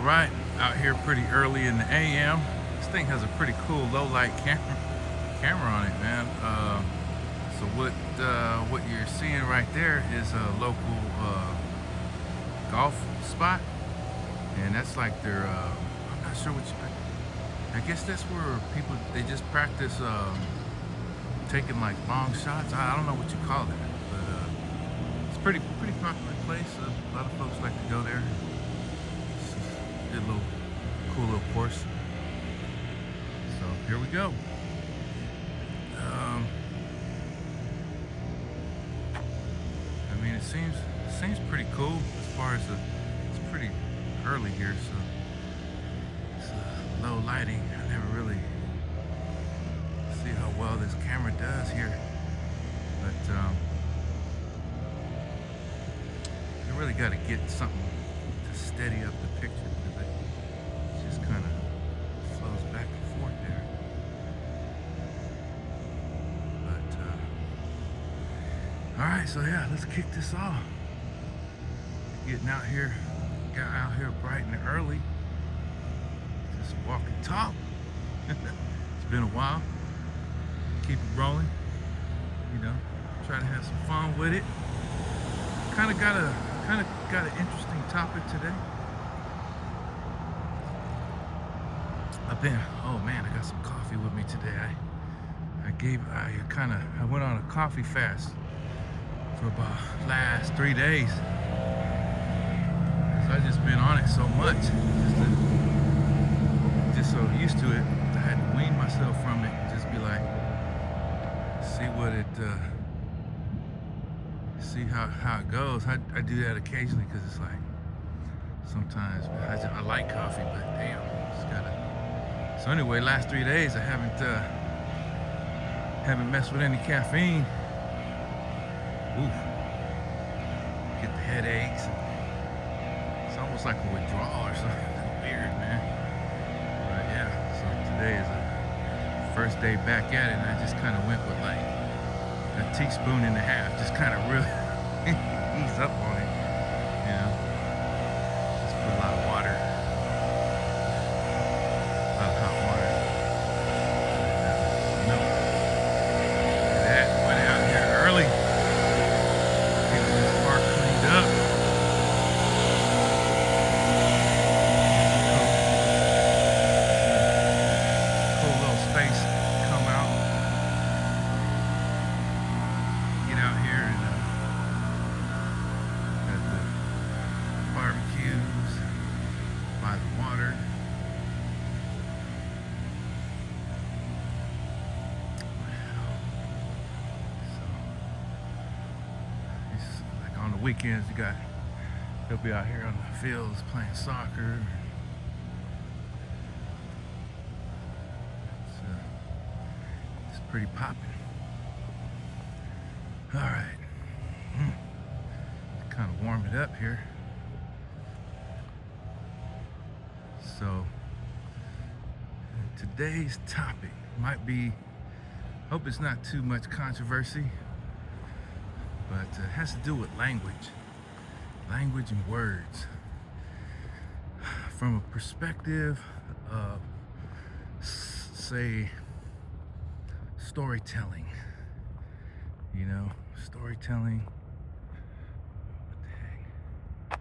right, out here pretty early in the AM. This thing has a pretty cool low light camera on it, man. So what you're seeing right there is a local golf spot, and that's like their I'm not sure what I guess that's where people they just practice taking like long shots. I don't know what you call it, but it's pretty popular place. A lot of folks like to go there. Good little cool little course. So here we go. I mean, it seems pretty cool as far as it's pretty early here, so it's low lighting. I never really see how well this camera does here, but I really got to get something to steady up the picture because it just kind of flows back and forth there. But all right, so yeah, let's kick this off. Getting out here, got out here bright and early. Just walking talk. It's been a while. Keep it rolling. You know, try to have some fun with it. Kind of got an interesting topic today. Oh man, I got some coffee with me today. I went on a coffee fast for about last 3 days. I've just been on it so much, just so used to it. I had to wean myself from it and just be like, see how it goes. I do that occasionally because it's like sometimes I like coffee, but damn, just gotta. So anyway, last 3 days I haven't messed with any caffeine. Oof, get the headaches. It's almost like a withdrawal or something. Weird, man. But yeah, so today is the first day back at it, and I just kind of went with like a teaspoon and a half, just kind of really ease up on it, you know. Just put a lot of water, a lot of hot water, and milk. That went out here early, getting this park cleaned up. Weekends, they'll be out here on the fields playing soccer. It's pretty popping. All right, kind of warm it up here. So today's topic might be, hope it's not too much controversy, but it has to do with language and words from a perspective of, say, storytelling. You know, storytelling. What the heck?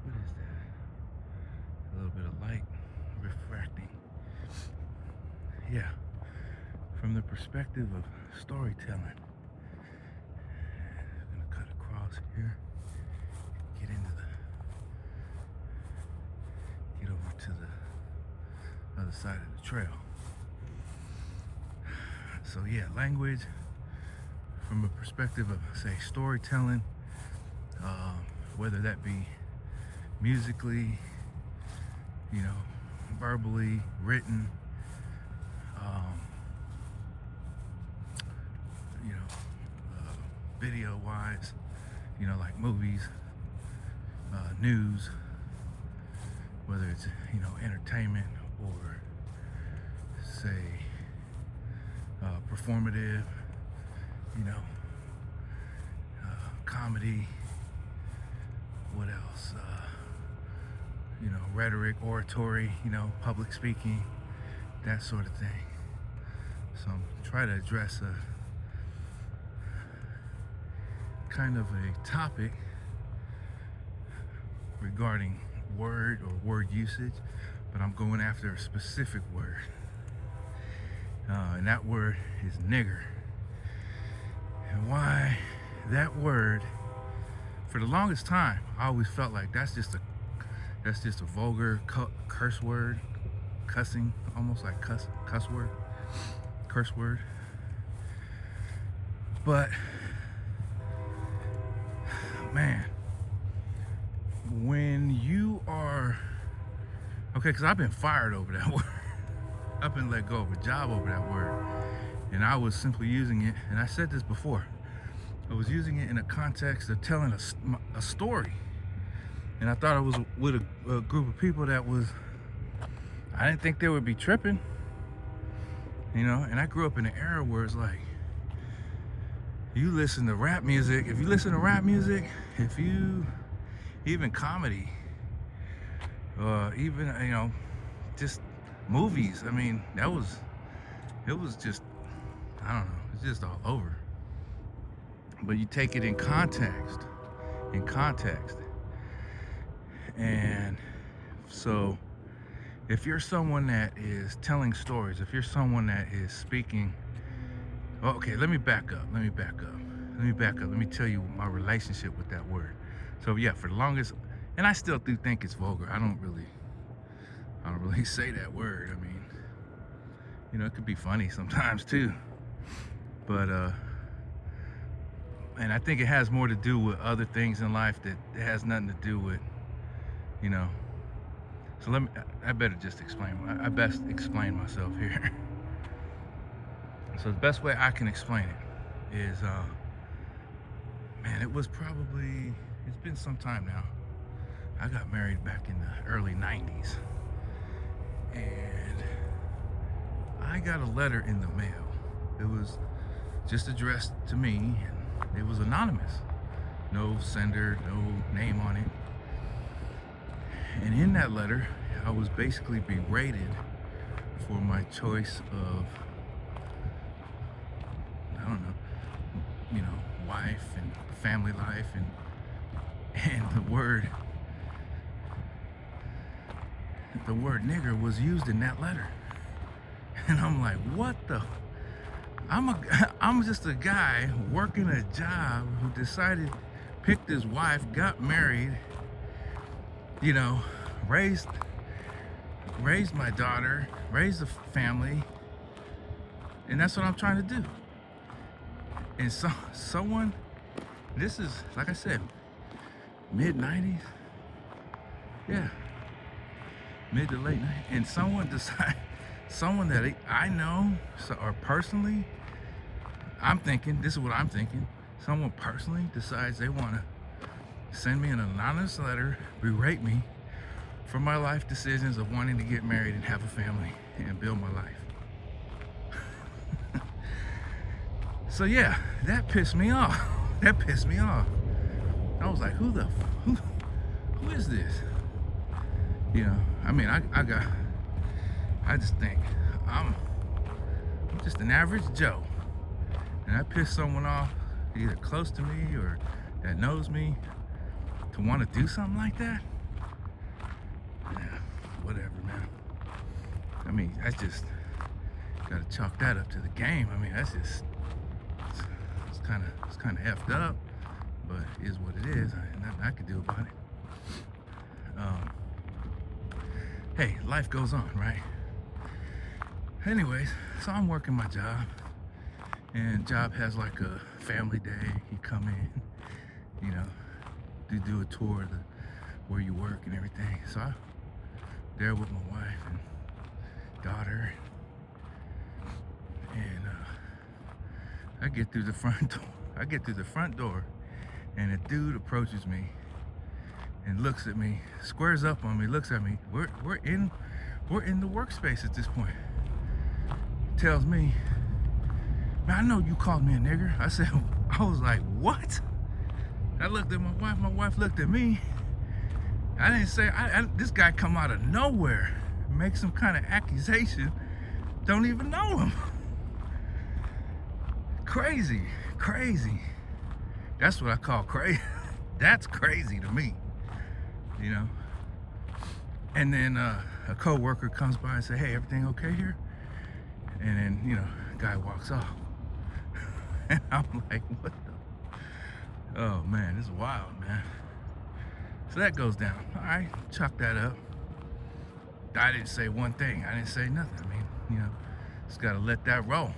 What is that? A little bit of light refracting. Yeah, from the perspective of storytelling. Here, get over to the other side of the trail. So yeah, language from a perspective of, say, storytelling, whether that be musically, you know, verbally, written, you know, video-wise. You know, like movies, news, whether it's, you know, entertainment or, say, performative, you know, comedy, what else, you know, rhetoric, oratory, public speaking, that sort of thing. So I'm trying to address a kind of a topic regarding word or word usage, but I'm going after a specific word, and that word is nigger. And why that word, for the longest time, I always felt like that's just a vulgar curse word, cussing, almost like curse word. But man, when you are because I've been fired over that word. I've been let go of a job over that word, and I was simply using it, and I said this before, I was using it in a context of telling a story, and I thought I was with a group of people that I didn't think they would be tripping, and I grew up in an era where it's like, you listen to rap music, if you even comedy, even, just movies, it was just, I don't know, it's just all over. But you take it in context. And so if you're someone that is telling stories, if you're someone that is speaking, okay, let me back up. Let me tell you my relationship with that word. So yeah, for the longest, and I still do think it's vulgar. I don't really say that word. It could be funny sometimes too. But and I think it has more to do with other things in life that has nothing to do with, So I better just explain. I best explain myself here. So the best way I can explain it is, it's been some time now. I got married back in the early 90s. And I got a letter in the mail. It was just addressed to me, and it was anonymous. No sender, no name on it. And in that letter, I was basically berated for my choice of, wife and family life, and the word nigger was used in that letter. And I'm like, what the? I'm just a guy working a job who decided, picked his wife, got married, raised my daughter, raised a family, and that's what I'm trying to do. And someone, this is, like I said, mid-90s, yeah, mid to late 90s, and someone that I know, or personally, this is what I'm thinking, someone personally decides they want to send me an anonymous letter, berate me for my life decisions of wanting to get married and have a family and build my life. So yeah, that pissed me off. I was like, who is this? I just think I'm just an average Joe, and I pissed someone off, either close to me or that knows me, to want to do something like that. Yeah, whatever, man. I just gotta chalk that up to the game. That's just, it's kind of effed up, but it is what it is. Nothing I can do about it. Hey, life goes on, right? Anyways, so I'm working my job, and job has like a family day. You come in, do a tour of where you work and everything. So I'm there with my wife and daughter, and I get through the front door, and a dude approaches me and looks at me, squares up on me, looks at me. We're in the workspace at this point. Tells me, man, I know you called me a nigger. I was like, what? I looked at my wife looked at me, I didn't say, this guy come out of nowhere, make some kind of accusation, don't even know him. Crazy, crazy. That's what I call crazy. That's crazy to me, you know. And then a co-worker comes by and say, hey, everything okay here? And then, you know, guy walks off. And I'm like, what the? Oh man, this is wild, man. So that goes down. All right, chalk that up. I didn't say one thing. I didn't say nothing. I mean, you know, just gotta let that roll.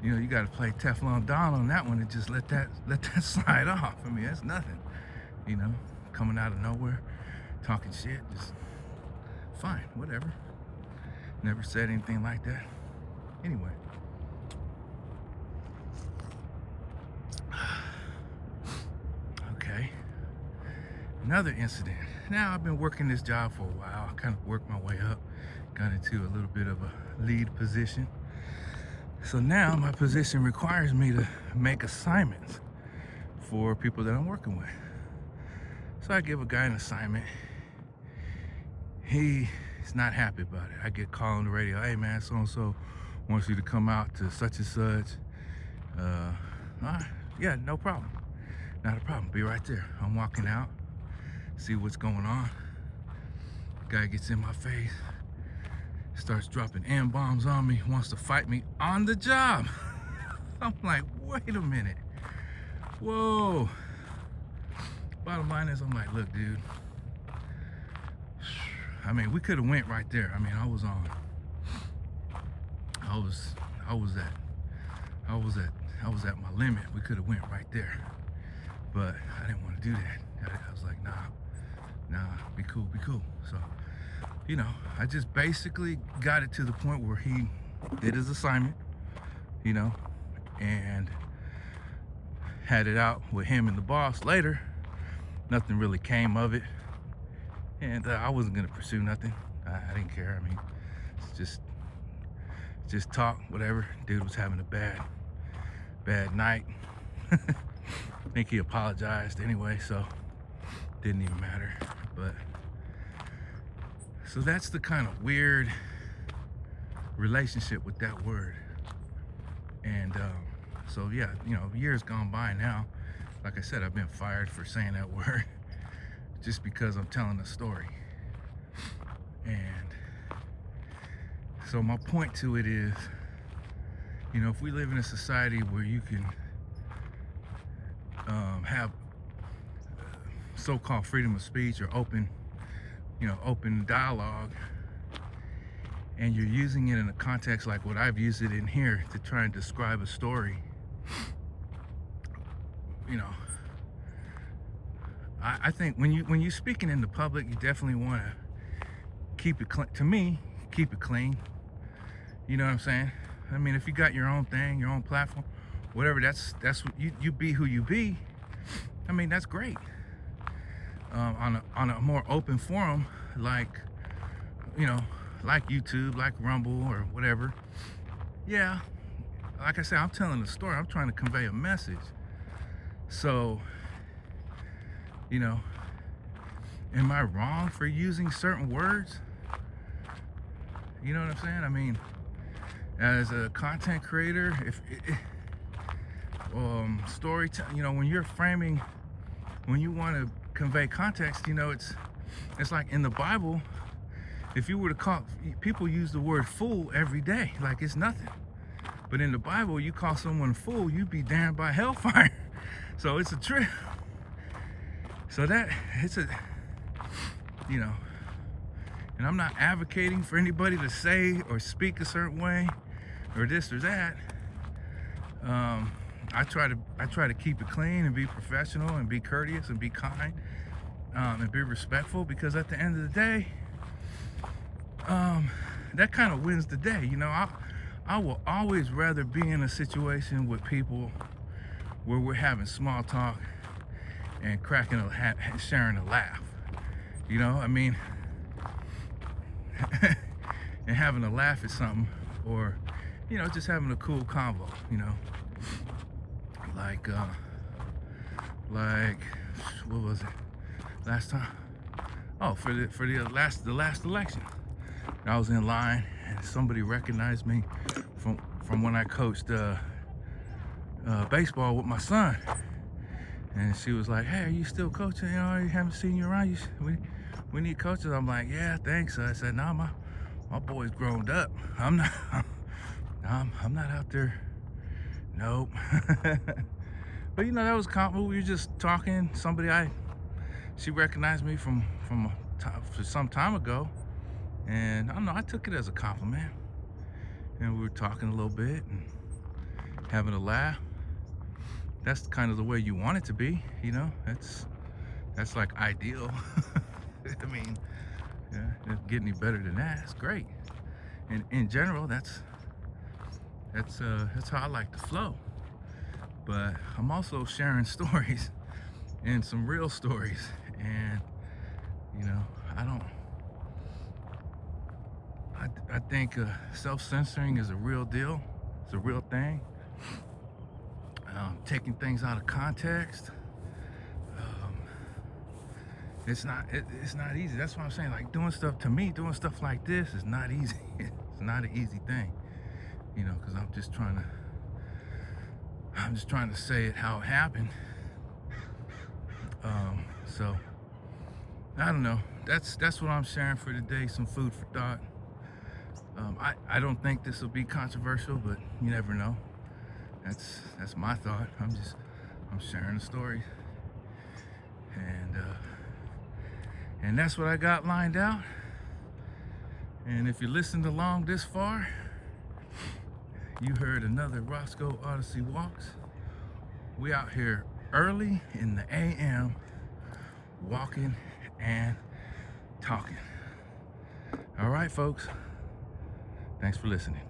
You know, you gotta play Teflon Don on that one and just let that slide off. I mean, that's nothing. You know, coming out of nowhere, talking shit, just fine, whatever. Never said anything like that. Anyway. Okay. Another incident. Now, I've been working this job for a while. I kind of worked my way up, got into a little bit of a lead position. So now my position requires me to make assignments for people that I'm working with. So I give a guy an assignment. He's not happy about it. I get called on the radio, hey man, so-and-so wants you to come out to such and such. Yeah, no problem. Not a problem, be right there. I'm walking out, see what's going on. The guy gets in my face, starts dropping M-bombs on me, wants to fight me on the job. I'm like, wait a minute. Whoa. Bottom line is, I'm like, look, dude. I mean, we could have went right there. I mean, I was at my limit. We could have went right there. But I didn't want to do that. I was like, nah, be cool. So, you know, I just basically got it to the point where he did his assignment, you know, and had it out with him and the boss later. Nothing really came of it. And I wasn't gonna pursue nothing. I didn't care. I mean, it's just talk, whatever. Dude was having a bad night. I think he apologized anyway, so didn't even matter. But so that's the kind of weird relationship with that word. And so yeah, you know, years gone by now. Like I said, I've been fired for saying that word just because I'm telling a story. And so my point to it is, you know, if we live in a society where you can have so-called freedom of speech or open dialogue, and you're using it in a context like what I've used it in here to try and describe a story, you know, I think when you're speaking in the public, you definitely want to keep it clean. To me, keep it clean. You know what I'm saying? I mean, if you got your own thing, your own platform, whatever, that's what you be who you be. I mean, that's great. On a more open forum, like, you know, like YouTube, like Rumble or whatever. Yeah, like I said, I'm telling a story. I'm trying to convey a message. So, you know, am I wrong for using certain words? You know what I'm saying? I mean, as a content creator, you know, when you're framing, when you want to convey context, you know, it's like in the Bible, if you were to call, people use the word fool every day, like it's nothing. But in the Bible, you call someone a fool, you'd be damned by hellfire. So it's a trip. So that, it's a, you know, and I'm not advocating for anybody to say or speak a certain way or this or that. I try to keep it clean and be professional and be courteous and be kind and be respectful, because at the end of the day, that kind of wins the day. You know, I will always rather be in a situation with people where we're having small talk and sharing a laugh. You know, I mean, and having a laugh at something, or, you know, just having a cool convo, you know. Like what was it? Last time Oh, for the last election. I was in line and somebody recognized me from when I coached baseball with my son. And she was like, "Hey, are you still coaching? You know, I haven't seen you around. We need coaches." I'm like, "Yeah, thanks." I said, "Nah, my boy's grown up. I'm not I'm not out there. Nope." But you know, that was compliment. We were just talking. She recognized me from some time ago, and I don't know, I took it as a compliment. And we were talking a little bit and having a laugh. That's kind of the way you want it to be, you know. That's like ideal. I mean, yeah, it doesn't get any better than that. It's great. And in general, that's how I like to flow. But I'm also sharing stories and some real stories. And you know, I think self-censoring is a real deal. It's a real thing. Taking things out of context, it's not easy. That's what I'm saying. Like doing stuff like this is not easy. It's not an easy thing, you know, because I'm just trying to say it how it happened. So I don't know. That's what I'm sharing for today. Some food for thought. I don't think this will be controversial, but you never know. That's my thought. I'm sharing a story, and that's what I got lined out. And if you listened along this far, you heard another Rosco Odyssey walks. We out here early in the AM, walking and talking. All right, folks. Thanks for listening.